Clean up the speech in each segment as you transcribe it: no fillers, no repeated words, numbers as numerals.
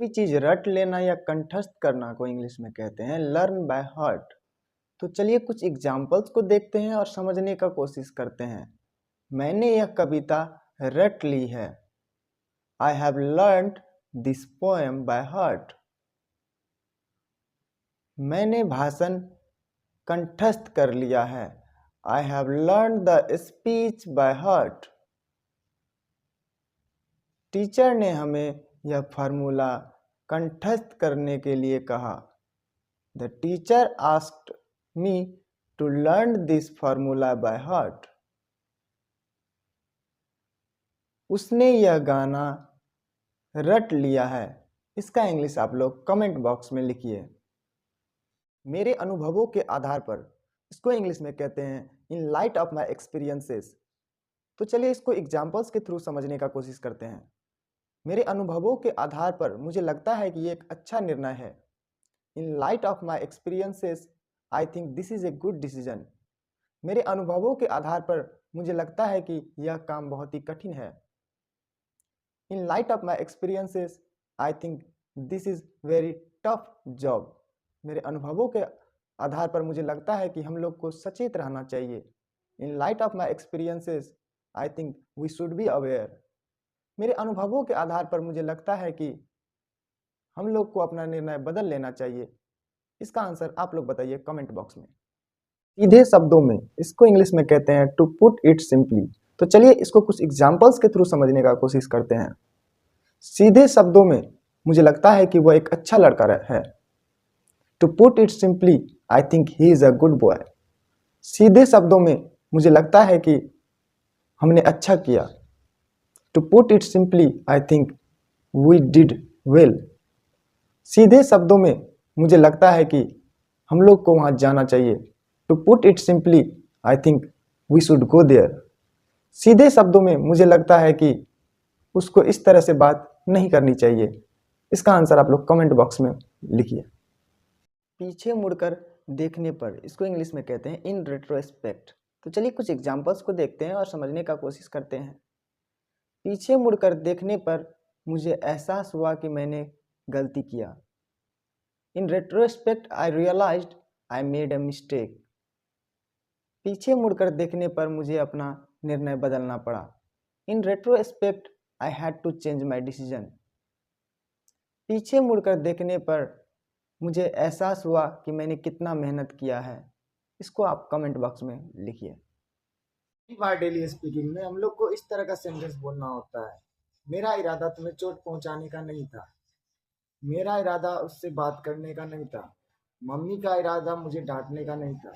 कोई चीज़ रट लेना या कंठस्थ करना को इंग्लिश में कहते हैं लर्न बाय हार्ट। तो चलिए कुछ एग्जाम्पल्स को देखते हैं और समझने का कोशिश करते हैं। मैंने यह कविता रट ली है। I have learned this poem by heart. मैंने भाषण कंठस्थ कर लिया है। I have learn the speech by heart. Teacher ने हमें यह फार्मूला कंठस्थ करने के लिए कहा। The teacher asked me to learn this formula by heart. उसने यह गाना रट लिया है। इसका इंग्लिश आप लोग कमेंट बॉक्स में लिखिए। मेरे अनुभवों के आधार पर, इसको इंग्लिश में कहते हैं इन लाइट ऑफ माई एक्सपीरियंसेस। तो चलिए इसको एग्जाम्पल्स के थ्रू समझने का कोशिश करते हैं। मेरे अनुभवों के आधार पर मुझे लगता है कि ये एक अच्छा निर्णय है। इन light of my experiences I think this is a good decision. मेरे अनुभवों के आधार पर मुझे लगता है कि यह काम बहुत ही कठिन है। इन light of my experiences I think this is very tough job. मेरे अनुभवों के आधार पर मुझे लगता है कि हम लोग को सचेत रहना चाहिए। In light of my experiences I think we should be aware. मेरे अनुभवों के आधार पर मुझे लगता है कि हम लोग को अपना निर्णय बदल लेना चाहिए। इसका आंसर आप लोग बताइए कमेंट बॉक्स में। सीधे शब्दों में, इसको इंग्लिश में कहते हैं टू पुट इट सिंपली। तो चलिए इसको कुछ एग्जाम्पल्स के थ्रू समझने का कोशिश करते हैं। सीधे शब्दों में मुझे लगता है कि वह एक अच्छा लड़का है। To put it simply I think he is a good boy. सीधे शब्दों में मुझे लगता है कि हमने अच्छा किया। To put it simply I think we did well. सीधे शब्दों में मुझे लगता है कि हम लोग को वहाँ जाना चाहिए। To put it simply I think we should go there. सीधे शब्दों में मुझे लगता है कि उसको इस तरह से बात नहीं करनी चाहिए। इसका आंसर आप लोग कमेंट बॉक्स में लिखिए। पीछे मुड़कर देखने पर, इसको इंग्लिश में कहते हैं इन रेट्रोस्पेक्ट। तो चलिए कुछ एग्जाम्पल्स को देखते हैं और समझने का कोशिश करते हैं। पीछे मुड़कर देखने पर मुझे एहसास हुआ कि मैंने गलती किया। In retrospect I realised I made a mistake. पीछे मुड़कर देखने पर मुझे अपना निर्णय बदलना पड़ा। In retrospect I had to change my decision. पीछे मुड़कर देखने पर मुझे एहसास हुआ कि मैंने कितना मेहनत किया है। इसको आप कमेंट बॉक्स में लिखिए। डेली स्पीकिंग में हम लोग को इस तरह का सेंटेंस बोलना होता है। मेरा इरादा तुम्हें चोट पहुंचाने का नहीं था। मेरा इरादा उससे बात करने का नहीं था। मम्मी का इरादा मुझे डांटने का नहीं था।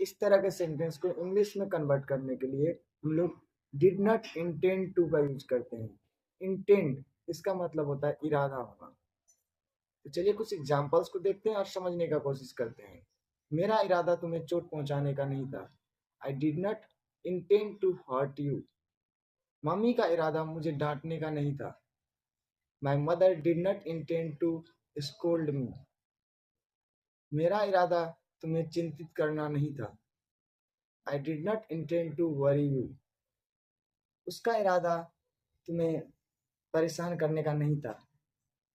इस तरह के सेंटेंस को इंग्लिश में कन्वर्ट करने के लिए हम लोग डिड नॉट इंटेंड टू का यूज करते हैं। इंटेंड, इसका मतलब होता है इरादा होना। तो चलिए कुछ एग्जाम्पल्स को देखते हैं और समझने का कोशिश करते हैं। मेरा इरादा तुम्हें चोट पहुंचाने का नहीं था। I did not intend to hurt you. Mummy का इरादा मुझे डांटने का नहीं था। My mother did not intend to scold me. मेरा इरादा तुम्हें चिंतित करना नहीं था। I did not intend to worry you. उसका इरादा तुम्हें परेशान करने का नहीं था।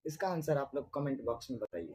इसका आंसर आप लोग कमेंट बॉक्स में बताइए।